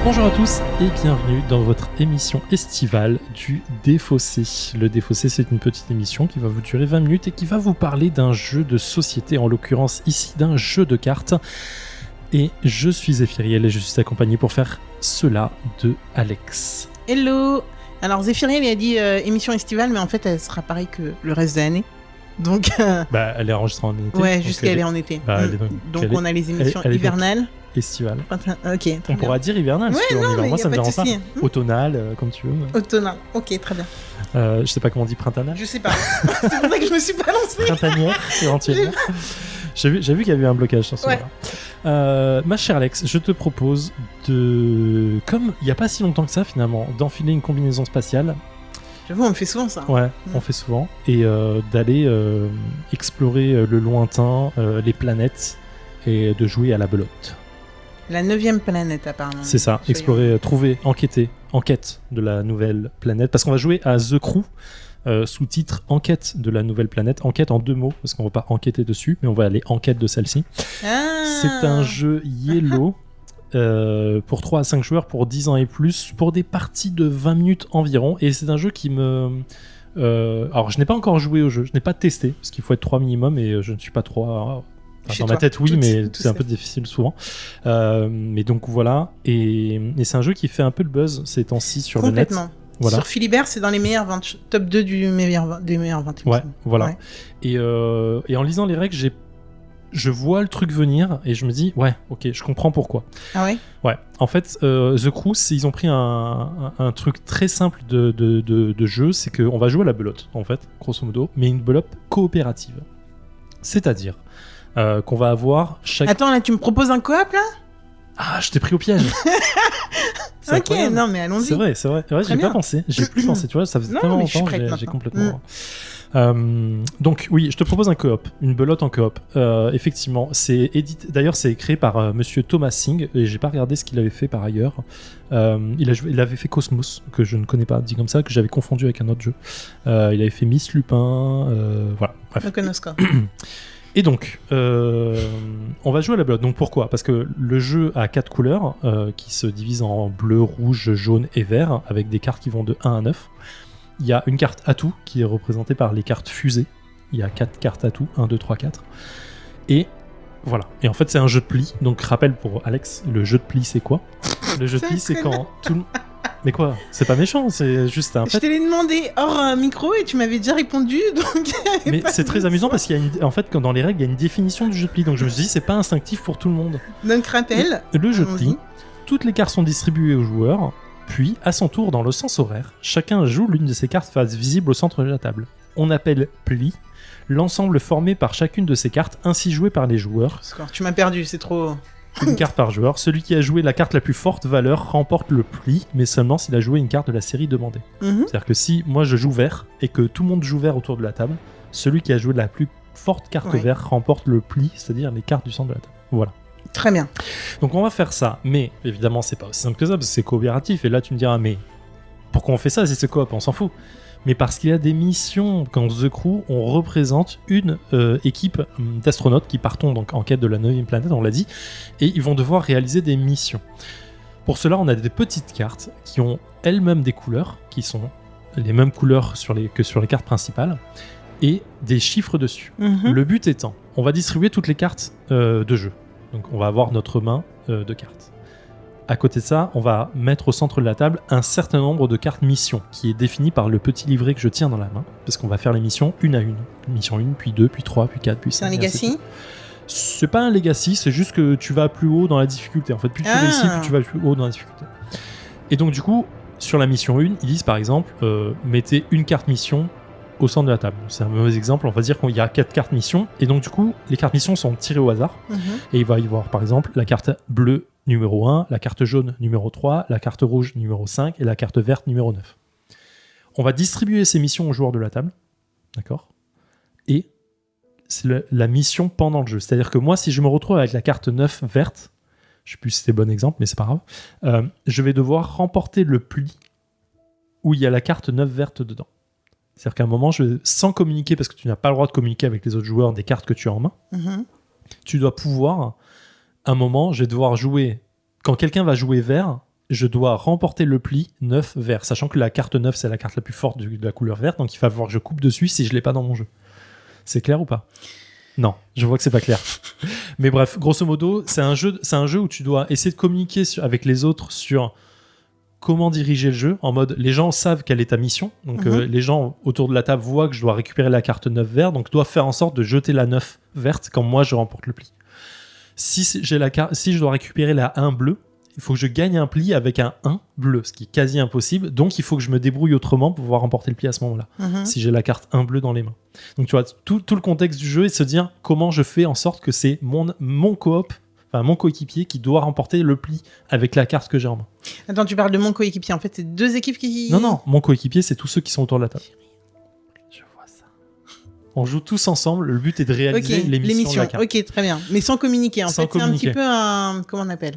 Bonjour à tous et bienvenue dans votre émission estivale du Défaussé. Le Défaussé, c'est une petite émission qui va vous durer 20 minutes et qui va vous parler d'un jeu de société, en l'occurrence ici d'un jeu de cartes. Et je suis Zéphiriel et je suis accompagné pour faire cela de Alex. Hello. Alors Zéphiriel, il a dit émission estivale, mais en fait elle sera pareille que le reste de l'année. Donc elle est enregistrée en été. Ouais, jusqu'à elle est en été. Donc on a les émissions hivernales. Estivale. Ok, très on pourra dire hivernale, si tu veux, en hiver. Moi ça me dérange pas. Automnale, comme tu veux. Automnale, ok, très bien. Je sais pas comment on dit printannale. Je sais pas. C'est pour ça que je me suis pas lancée. Printanière, éventuellement. J'ai vu qu'il y avait un blocage sur ce moment-là. Ma chère Alex, je te propose de, comme il n'y a pas si longtemps que ça finalement, d'enfiler une combinaison spatiale. J'avoue, on me fait souvent ça. Ouais, on fait souvent. Et d'aller explorer le lointain, les planètes, et de jouer à la belote. La 9e planète apparemment. C'est ça, explorer, trouver, enquêter, enquête de la nouvelle planète. Parce qu'on va jouer à The Crew. Sous-titre Enquête de la nouvelle planète. Enquête en 2 mots, parce qu'on va pas enquêter dessus, mais on va aller enquête de celle-ci. C'est un jeu Yellow pour 3 à 5 joueurs, pour 10 ans et plus, pour des parties de 20 minutes environ. Et c'est un jeu qui me... alors, je n'ai pas encore joué au jeu, je n'ai pas testé, parce qu'il faut être 3 minimum, et je ne suis pas 3... dans ma tête, oui, mais c'est un peu difficile souvent. Mais donc voilà, et c'est un jeu qui fait un peu le buzz ces temps-ci sur le net. Voilà. Sur Philibert, c'est dans les meilleurs ventes, top 2 des meilleurs ventes. Ouais, voilà. Ouais. Et en lisant les règles, je vois le truc venir et je me dis, ouais, ok, je comprends pourquoi. Ah ouais ? Ouais. En fait, The Crew, ils ont pris un truc très simple de jeu, c'est qu'on va jouer à la belote, en fait, grosso modo, mais une belote coopérative. C'est-à-dire qu'on va avoir chaque... Attends, là, tu me proposes un coop, là ? Ah, je t'ai pris au piège. Ok, incroyable. Non mais allons-y. C'est vrai. Ouais, j'ai pas pensé. J'ai plus pensé, tu vois, ça faisait tellement longtemps que j'ai complètement... donc oui, je te propose un coop, une belote en coop. Effectivement, c'est édité. D'ailleurs, c'est créé par Monsieur Thomas Singh et j'ai pas regardé ce qu'il avait fait par ailleurs. Il avait fait Cosmos, que je ne connais pas, dit comme ça, que j'avais confondu avec un autre jeu. Il avait fait Miss Lupin, voilà. Bref. Et donc, on va jouer à la belote. Donc pourquoi ? Parce que le jeu a 4 couleurs qui se divisent en bleu, rouge, jaune et vert, avec des cartes qui vont de 1 à 9. Il y a une carte atout qui est représentée par les cartes fusées. Il y a 4 cartes atout, 1, 2, 3, 4. Et voilà. Et en fait, c'est un jeu de pli. Donc, rappel pour Alex, le jeu de pli, c'est quoi ? Le jeu de pli, c'est quand tout le... Mais quoi ? C'est pas méchant, c'est juste un fait. Je te l'ai demandé hors micro et tu m'avais déjà répondu, donc... Mais c'est très amusant parce qu'il y a en fait, dans les règles, il y a une définition du jeu de pli. Donc je me suis dit, c'est pas instinctif pour tout le monde. Donc rappel. Le jeu de pli, toutes les cartes sont distribuées aux joueurs, puis, à son tour, dans le sens horaire, chacun joue l'une de ses cartes face visible au centre de la table. On appelle pli l'ensemble formé par chacune de ces cartes, ainsi joué par les joueurs. Tu m'as perdu, c'est trop... Une carte par joueur. Celui qui a joué la carte la plus forte valeur remporte le pli, mais seulement s'il a joué une carte de la série demandée. C'est-à-dire que si moi je joue vert et que tout le monde joue vert autour de la table, celui qui a joué la plus forte carte vert remporte le pli, c'est-à-dire les cartes du centre de la table. Voilà. Très bien. Donc on va faire ça, mais évidemment c'est pas aussi simple que ça parce que c'est coopératif. Et là tu me diras, mais pourquoi on fait ça si c'est coop ? On s'en fout. Mais parce qu'il y a des missions. Quand The Crew, on représente une équipe d'astronautes qui partent donc en quête de la 9e planète, on l'a dit, et ils vont devoir réaliser des missions. Pour cela, on a des petites cartes qui ont elles-mêmes des couleurs, qui sont les mêmes couleurs que sur les cartes principales, et des chiffres dessus. Le but étant, on va distribuer toutes les cartes de jeu. Donc on va avoir notre main de cartes. À côté de ça, on va mettre au centre de la table un certain nombre de cartes missions qui est défini par le petit livret que je tiens dans la main, parce qu'on va faire les missions une à une. Mission 1, puis 2, puis 3, puis 4, puis 5. C'est un legacy ? C'est pas un legacy, c'est juste que tu vas plus haut dans la difficulté. En fait, plus tu réussis, plus tu vas plus haut dans la difficulté. Et donc du coup, sur la mission 1, ils disent par exemple, mettez une carte mission au centre de la table. C'est un mauvais exemple, on va dire qu'il y a 4 cartes missions, et donc du coup, les cartes missions sont tirées au hasard, et il va y avoir par exemple la carte bleue numéro 1, la carte jaune numéro 3, la carte rouge numéro 5 et la carte verte numéro 9. On va distribuer ces missions aux joueurs de la table, d'accord ? Et c'est la mission pendant le jeu. C'est-à-dire que moi, si je me retrouve avec la carte 9 verte, je ne sais plus si c'est le bon exemple, mais c'est pas grave, je vais devoir remporter le pli où il y a la carte 9 verte dedans. C'est-à-dire qu'à un moment, sans communiquer, parce que tu n'as pas le droit de communiquer avec les autres joueurs des cartes que tu as en main, tu dois pouvoir... un moment, je vais devoir jouer... Quand quelqu'un va jouer vert, je dois remporter le pli 9 vert, sachant que la carte 9 c'est la carte la plus forte de la couleur verte, donc il va falloir que je coupe dessus si je l'ai pas dans mon jeu. C'est clair ou pas ? Non, je vois que c'est pas clair. Mais bref, grosso modo, c'est un jeu où tu dois essayer de communiquer avec les autres sur comment diriger le jeu, en mode les gens savent quelle est ta mission, donc les gens autour de la table voient que je dois récupérer la carte 9 verte, donc je dois faire en sorte de jeter la 9 verte quand moi je remporte le pli. Si je dois récupérer la 1 bleue, il faut que je gagne un pli avec un 1 bleu, ce qui est quasi impossible, donc il faut que je me débrouille autrement pour pouvoir remporter le pli à ce moment-là, si j'ai la carte 1 bleu dans les mains. Donc tu vois, tout le contexte du jeu est de se dire comment je fais en sorte que c'est mon coop, enfin mon coéquipier qui doit remporter le pli avec la carte que j'ai en main. Attends, tu parles de mon coéquipier, en fait c'est 2 équipes qui... Non, mon coéquipier c'est tous ceux qui sont autour de la table. Je vois ça. On joue tous ensemble, le but est de réaliser l'émission de la carte. Ok, très bien, mais sans communiquer, Sans communiquer. C'est un petit peu un... comment on appelle ?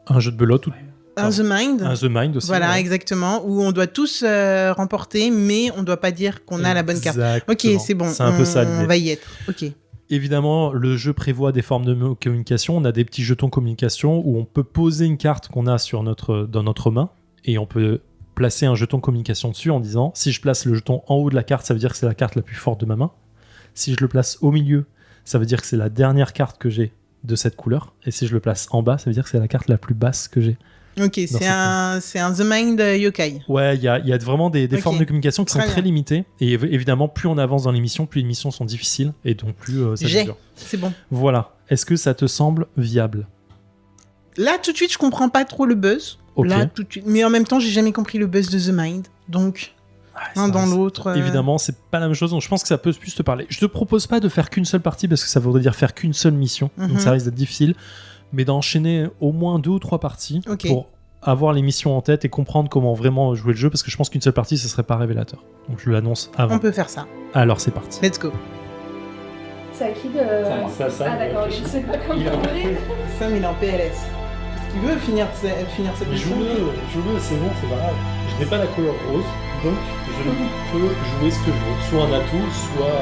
Un jeu de belote ou... Un The Mind. Un The Mind aussi. Voilà, exactement, où on doit tous remporter, mais on ne doit pas dire qu'on a la bonne carte. Ok, c'est bon, c'est un peu ça l'idée. On va y être, ok. Évidemment, le jeu prévoit des formes de communication. On a des petits jetons communication où on peut poser une carte qu'on a dans notre main et on peut placer un jeton communication dessus en disant si je place le jeton en haut de la carte, ça veut dire que c'est la carte la plus forte de ma main. Si je le place au milieu, ça veut dire que c'est la dernière carte que j'ai de cette couleur. Et si je le place en bas, ça veut dire que c'est la carte la plus basse que j'ai. Ok, c'est un The Mind Yokai. Ouais, il y a vraiment des formes de communication qui sont très limitées. Et évidemment, plus on avance dans l'émission, plus les missions sont difficiles. Et donc, plus ça dure. C'est bon. Voilà. Est-ce que ça te semble viable ? Là, tout de suite, je comprends pas trop le buzz. Okay. Là, tout de suite. Mais en même temps, j'ai jamais compris le buzz de The Mind. Donc, l'un dans l'autre. Évidemment, c'est pas la même chose. Donc, je pense que ça peut plus te parler. Je te propose pas de faire qu'une seule partie parce que ça voudrait dire faire qu'une seule mission. Donc, ça risque d'être difficile. Mais d'enchaîner au moins 2 ou 3 parties pour avoir les missions en tête et comprendre comment vraiment jouer le jeu, parce que je pense qu'une seule partie, ce serait pas révélateur. Donc je l'annonce avant. On peut faire ça. Alors c'est parti. Let's go. C'est à qui de... Ça, ah d'accord, je sais pas comment parler. Sam, il est en PLS. Est-ce qu'il veut finir cette mission ? Joue-le, c'est bon, c'est pas grave. Je n'ai pas la couleur rose, donc je peux jouer ce que je veux. Soit un atout, soit...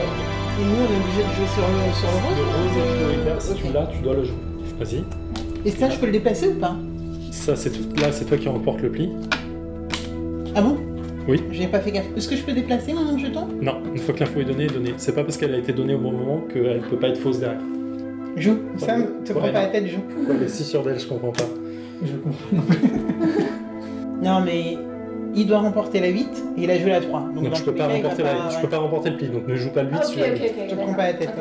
Et nous, on est obligé de jouer sur le rose. Le rose est prioritaire, si tu l'as, tu dois le jouer. Vas-y. Et ça, je peux le déplacer ou pas ? Ça, c'est toi qui remporte le pli. Ah bon ? Oui. J'ai pas fait gaffe. Est-ce que je peux déplacer mon jeton ? Non, une fois que l'info est donnée, C'est pas parce qu'elle a été donnée au bon moment qu'elle peut pas être fausse derrière. Joue. Sam, te prends pas la tête, joue. Pourquoi elle est si sûre d'elle, je comprends pas. Je comprends. Non, mais il doit remporter la 8 et il a joué la 3. Donc je peux pas remporter le pli, donc ne joue pas le 8 sur la 8. Je te prends pas la tête.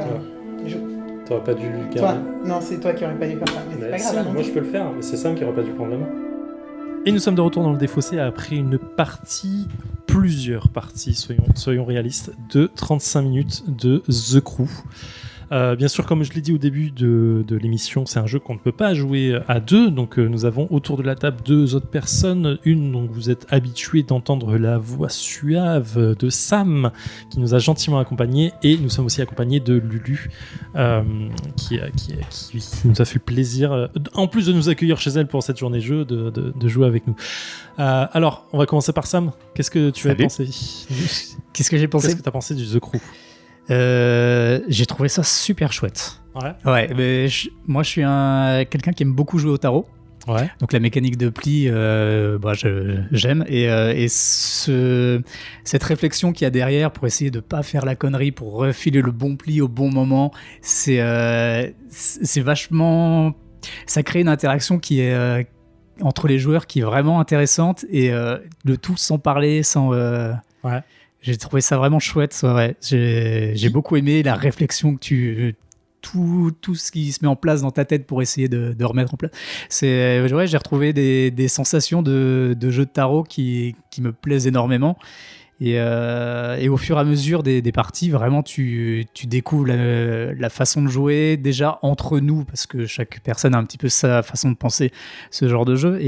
Joue. T'aurais pas dû le garder. Non, c'est toi qui aurais pas dû faire ça. Mais c'est pas grave. Moi je peux le faire, mais c'est Sam qui aurait pas dû prendre la main. Et nous sommes de retour dans le défaussé après plusieurs parties, soyons réalistes, de 35 minutes de The Crew. Bien sûr, comme je l'ai dit au début de l'émission, c'est un jeu qu'on ne peut pas jouer à deux. Donc, nous avons autour de la table 2 autres personnes. Une dont vous êtes habitués d'entendre la voix suave de Sam, qui nous a gentiment accompagnés. Et nous sommes aussi accompagnés de Lulu, qui nous a fait plaisir, en plus de nous accueillir chez elle pour cette journée jeu, de jouer avec nous. Alors, on va commencer par Sam. Qu'est-ce que tu as pensé ? Qu'est-ce que j'ai pensé ? Qu'est-ce que tu as pensé du The Crew ? J'ai trouvé ça super chouette. Ouais, mais moi je suis quelqu'un qui aime beaucoup jouer au tarot. Ouais. Donc la mécanique de pli, j'aime. Et cette réflexion qu'il y a derrière pour essayer de pas faire la connerie, pour refiler le bon pli au bon moment, c'est vachement... Ça crée une interaction qui est entre les joueurs qui est vraiment intéressante et le tout sans parler, sans... Ouais. J'ai trouvé ça vraiment chouette. Ouais. J'ai beaucoup aimé la réflexion que tout ce qui se met en place dans ta tête pour essayer de remettre en place. J'ai retrouvé des sensations de jeu de tarot qui me plaisent énormément. Et au fur et à mesure des parties, vraiment, tu découvres la façon de jouer déjà entre nous, parce que chaque personne a un petit peu sa façon de penser ce genre de jeu,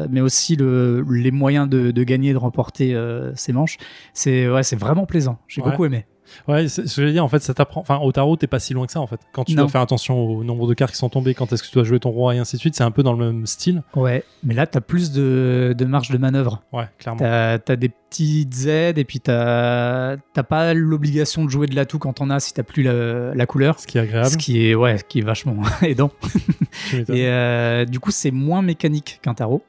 mais aussi les moyens de gagner, de remporter ces manches. C'est vraiment plaisant. J'ai beaucoup aimé. Ouais, ce que je veux dire, en fait, ça t'apprend. Enfin, au tarot, t'es pas si loin que ça, en fait. Quand tu dois faire attention au nombre de cartes qui sont tombées, quand est-ce que tu dois jouer ton roi et ainsi de suite, c'est un peu dans le même style. Ouais, mais là, t'as plus de marge de manœuvre. Ouais, clairement. T'as des petites aides et puis t'as pas l'obligation de jouer de l'atout quand t'en as si t'as plus la couleur. Ce qui est agréable. Ce qui est vachement aidant. Et du coup, c'est moins mécanique qu'un tarot.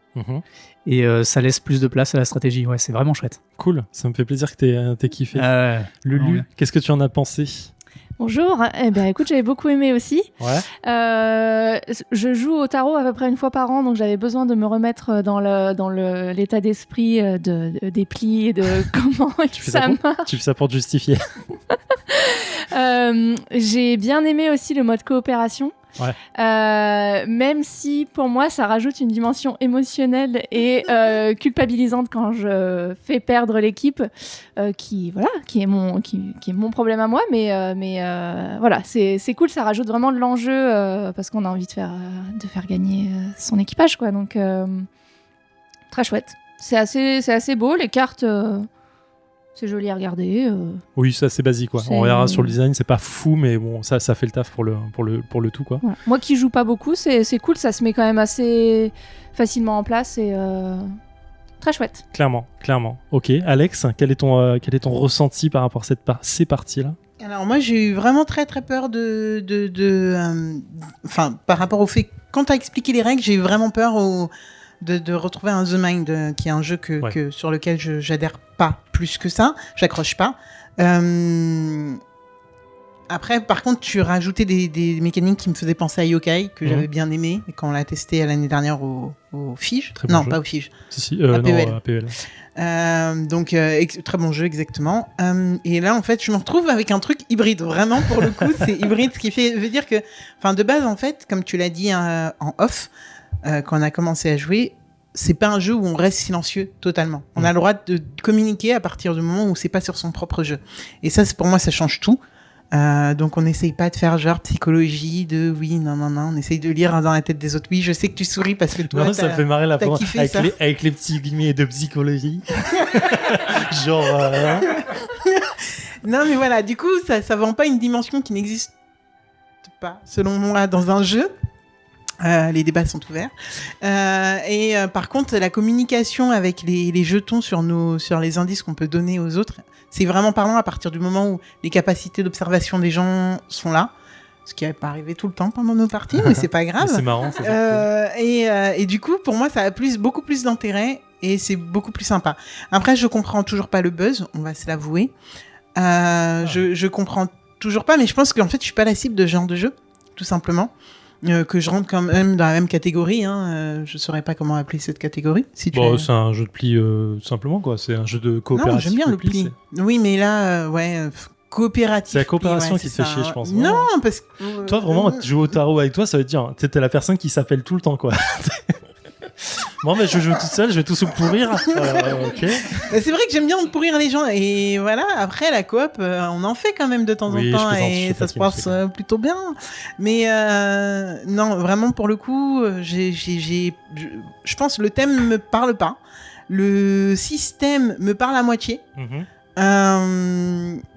Et ça laisse plus de place à la stratégie. Ouais, c'est vraiment chouette. Cool, ça me fait plaisir que t'aies kiffé. Lulu, qu'est-ce que tu en as pensé ? Bonjour, eh ben écoute, j'avais beaucoup aimé aussi. Ouais. Je joue au tarot à peu près une fois par an, donc j'avais besoin de me remettre dans l'état d'esprit des plis et de comment ça marche. Tu fais ça pour te justifier. J'ai bien aimé aussi le mode coopération. Ouais. Même si pour moi ça rajoute une dimension émotionnelle et culpabilisante quand je fais perdre l'équipe, qui est mon problème à moi, mais voilà, c'est cool, ça rajoute vraiment de l'enjeu parce qu'on a envie de faire gagner son équipage, quoi. Donc très chouette, c'est assez beau, les cartes. C'est joli à regarder. Oui, c'est assez basique, quoi. On verra sur le design, c'est pas fou, mais bon, ça fait le taf pour le tout, quoi. Voilà. Moi qui joue pas beaucoup, c'est cool, ça se met quand même assez facilement en place et très chouette. Clairement. Ok, Alex, quel est ton ressenti par rapport à ces parties-là ? Alors moi, j'ai eu vraiment très très peur par rapport au fait, quand tu as expliqué les règles, j'ai eu vraiment peur de retrouver un The Mind, qui est un jeu sur lequel j'adhère pas plus que ça, j'accroche pas. Après, par contre, tu rajoutais des mécaniques qui me faisaient penser à Yokai, que j'avais bien aimé, et quand on l'a testé l'année dernière au Fige. Bon Pas au Fige. À PEL. PEL. Donc, très bon jeu, exactement. Et là, en fait, je me retrouve avec un truc hybride. Vraiment, pour le coup, c'est hybride, ce qui veut dire que, de base, en fait, comme tu l'as dit en off, quand on a commencé à jouer, c'est pas un jeu où on reste silencieux totalement. On a le droit de communiquer à partir du moment où c'est pas sur son propre jeu. Et ça, pour moi, ça change tout. Donc on n'essaye pas de faire genre psychologie de oui, non, on essaye de lire dans la tête des autres. Oui, je sais que tu souris parce que toi, ça fait marrer la fois avec les petits guillemets de psychologie. Genre... Non mais voilà, du coup, ça vend pas une dimension qui n'existe pas, selon moi, dans un jeu. Les débats sont ouverts. Et par contre, la communication avec les jetons sur les indices qu'on peut donner aux autres, c'est vraiment parlant à partir du moment où les capacités d'observation des gens sont là. Ce qui n'est pas arrivé tout le temps pendant nos parties, mais c'est pas grave. C'est marrant, c'est ça. Et du coup, pour moi, ça a beaucoup plus d'intérêt et c'est beaucoup plus sympa. Après, je comprends toujours pas le buzz, on va se l'avouer. Je comprends toujours pas, mais je pense qu'en fait, je suis pas la cible de ce genre de jeu, tout simplement. Que je rentre quand même dans la même catégorie. Je saurais pas comment appeler cette catégorie. C'est un jeu de pli, simplement, quoi. C'est un jeu de coopératif. Non, j'aime bien le pli. Oui, mais là, coopératif. C'est la coopération qui te fait chier, je pense. Non, parce que... Toi, vraiment, tu joues au tarot avec toi, ça veut dire t'es la personne qui s'appelle tout le temps, quoi. Bon, mais je joue toute seule, je vais tous pourrir. Ok. C'est vrai que j'aime bien pourrir les gens. Et voilà, après, la coop, on en fait quand même de temps en temps. Et ça se passe plutôt bien. Mais non, vraiment, pour le coup, je pense que le thème ne me parle pas. Le système me parle à moitié.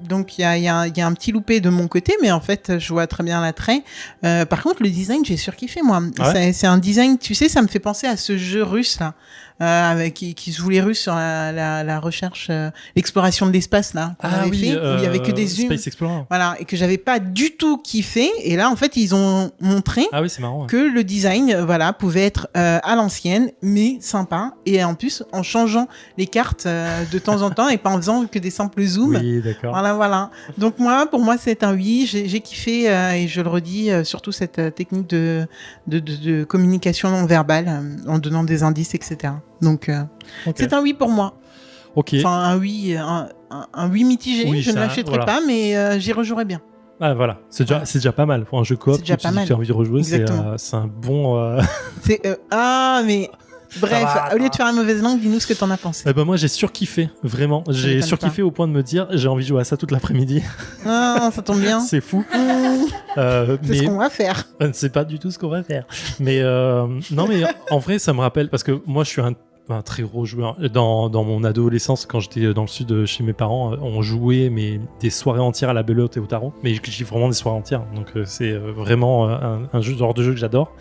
Donc il y a un petit loupé de mon côté, mais en fait je vois très bien l'attrait. Par contre le design, j'ai surkiffé moi. Ouais. C'est un design, tu sais, ça me fait penser à ce jeu russe là, qui se voulait russe sur la recherche, l'exploration de l'espace là, qu'on avait fait, où il y avait que des zooms. Space Explorer. Voilà, et que j'avais pas du tout kiffé. Et là en fait ils ont montré c'est marrant, que le design pouvait être à l'ancienne, mais sympa, et en plus en changeant les cartes de temps en temps et pas en faisant que des simples zooms. Oui, d'accord. Voilà. Donc pour moi c'est un oui, j'ai kiffé, et je le redis, surtout cette technique de communication non verbale, en donnant des indices, etc. Donc c'est un oui pour moi. Ok. Enfin un oui mitigé, je ne l'achèterai pas, mais j'y rejouerai bien. Ah voilà, c'est déjà pas mal pour un jeu coop. C'est déjà pas mal. Tu as envie de rejouer, c'est un bon. Mais bref, au lieu de faire une mauvaise langue, dis-nous ce que t'en as pensé. Moi j'ai surkiffé, vraiment. J'ai surkiffé au point de me dire j'ai envie de jouer à ça toute l'après-midi. Ah, ça tombe bien. C'est fou. C'est ce qu'on va faire. C'est pas du tout ce qu'on va faire. Mais non, mais en vrai, ça me rappelle parce que moi je suis un très gros joueur. Dans mon adolescence, quand j'étais dans le sud chez mes parents, on jouait des soirées entières à la belote et au tarot. Mais j'ai vraiment des soirées entières. Donc c'est vraiment un genre de jeu que j'adore.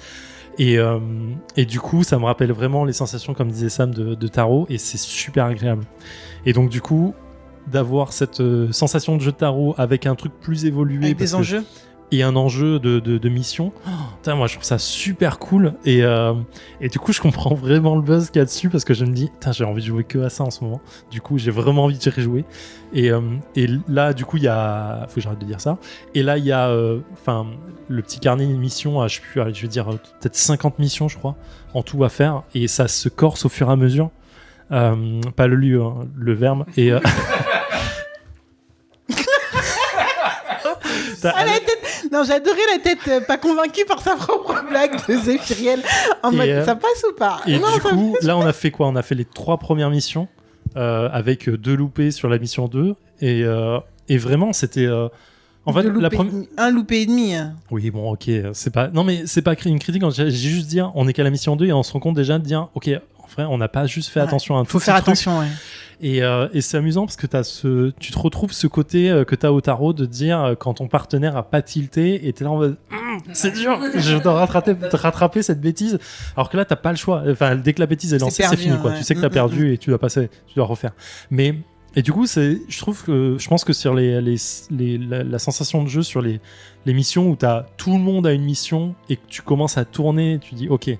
Et du coup, ça me rappelle vraiment les sensations, comme disait Sam, de tarot, et c'est super agréable. Et donc du coup, d'avoir cette sensation de jeu de tarot avec un truc plus évolué, avec des enjeux et un enjeu de mission, putain, moi je trouve ça super cool, et du coup je comprends vraiment le buzz qu'il y a dessus, parce que je me dis, putain, j'ai envie de jouer que à ça en ce moment, du coup j'ai vraiment envie d'y rejouer, et là du coup il y a, faut que j'arrête de dire ça, et là il y a le petit carnet de missions, je sais plus, allez, je vais dire peut-être 50 missions je crois en tout à faire, et ça se corse au fur et à mesure, pas le lieu, hein, le verbe, et Non, j'ai adoré la tête pas convaincue par sa propre blague de Zéphiriel. En mode, ça passe ou pas? Et non, du coup, là, on a fait quoi? On a fait les 3 premières missions avec 2 loupés sur la mission 2. Et vraiment, c'était... en fait, un loupé et demi. Oui, bon, ok. C'est pas une critique. J'ai juste dire, on est qu'à la mission 2 et on se rend compte déjà de dire, ok, en vrai, on n'a pas juste fait attention à un tout. Faut faire attention, ouais. Et c'est amusant parce que tu te retrouves ce côté que tu as au tarot de dire quand ton partenaire a pas tilté et tu es là en mode c'est dur, je dois rattraper cette bêtise, alors que là t'as pas le choix, enfin dès que la bêtise est lancée, c'est fini quoi. Tu sais que t'as perdu et tu dois passer, tu dois refaire. Mais et du coup je pense que sur la sensation de jeu sur les missions où tout le monde a une mission et que tu commences à tourner, tu dis ok,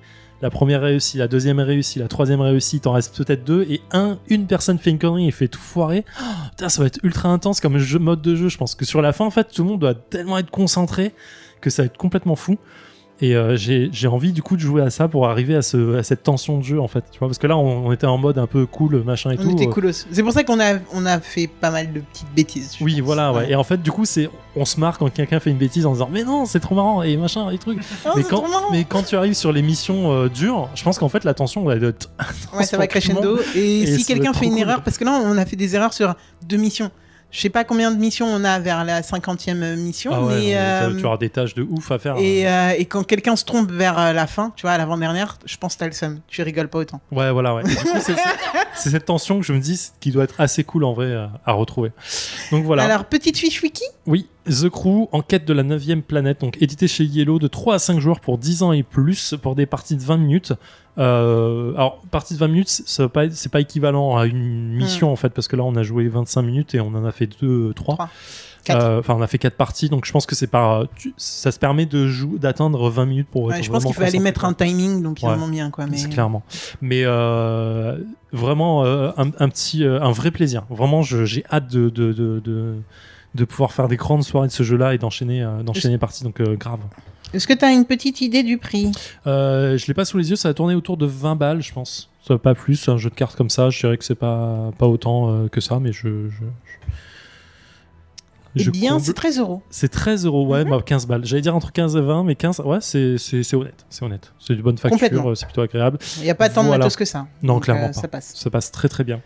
la première réussit, la deuxième est réussie, la troisième réussit, t'en reste peut-être 2, et une personne fait une connerie et fait tout foirer. Oh, putain, ça va être ultra intense comme mode de jeu. Je pense que sur la fin, en fait, tout le monde doit tellement être concentré que ça va être complètement fou. Et j'ai envie du coup de jouer à ça pour arriver à cette tension de jeu en fait, tu vois, parce que là on était en mode un peu cool machin et tout. On était coolos. C'est pour ça qu'on a fait pas mal de petites bêtises. Oui, voilà, ouais. Et en fait du coup on se marre quand quelqu'un fait une bêtise en disant mais non c'est trop marrant et machin et trucs. Mais quand tu arrives sur les missions dures, je pense qu'en fait la tension va être ouais, ça va crescendo. Et si quelqu'un fait une erreur, parce que là on a fait des erreurs sur 2 missions. Je sais pas combien de missions on a vers la 50e mission, mais tu auras des tâches de ouf à faire. Et quand quelqu'un se trompe vers la fin, tu vois, à l'avant-dernière, je pense que t'as le seum. Tu rigoles pas autant. Ouais, voilà, ouais. Et du coup, c'est cette tension que je me dis qui doit être assez cool en vrai à retrouver. Donc voilà. Alors, petite fiche wiki. Oui, The Crew, en quête de la 9e planète, donc édité chez Yellow, de 3 à 5 joueurs pour 10 ans et plus, pour des parties de 20 minutes. Alors, partie de 20 minutes, c'est pas équivalent à une mission en fait, parce que là on a joué 25 minutes et on en a fait 3. Enfin, on a fait 4 parties, donc je pense que ça se permet d'atteindre 20 minutes pour. Ouais, je pense qu'il faut aller mettre un timing, donc ils en ont bien quoi. Mais c'est clairement. Mais vraiment un vrai plaisir. Vraiment, j'ai hâte de pouvoir faire des grandes soirées de ce jeu-là et d'enchaîner les parties, donc grave. Est-ce que tu as une petite idée du prix? Je l'ai pas sous les yeux, ça va tourner autour de 20 balles, je pense. Ça va pas plus, un jeu de cartes comme ça, je dirais que c'est pas autant que ça, mais c'est 13 €. C'est 13 €, ouais, 15 balles. J'allais dire entre 15 et 20, mais 15, ouais, c'est honnête. C'est honnête. C'est de bonne facture, c'est plutôt agréable. Il n'y a pas tant de matos que ça. Non, donc, clairement pas. Ça passe. Ça passe très très bien.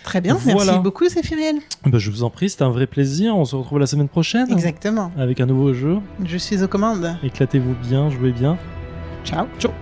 Très bien, merci beaucoup, Zéphiriel. Je vous en prie, c'était un vrai plaisir. On se retrouve la semaine prochaine. Exactement. Avec un nouveau jeu. Je suis aux commandes. Éclatez-vous bien, jouez bien. Ciao. Ciao.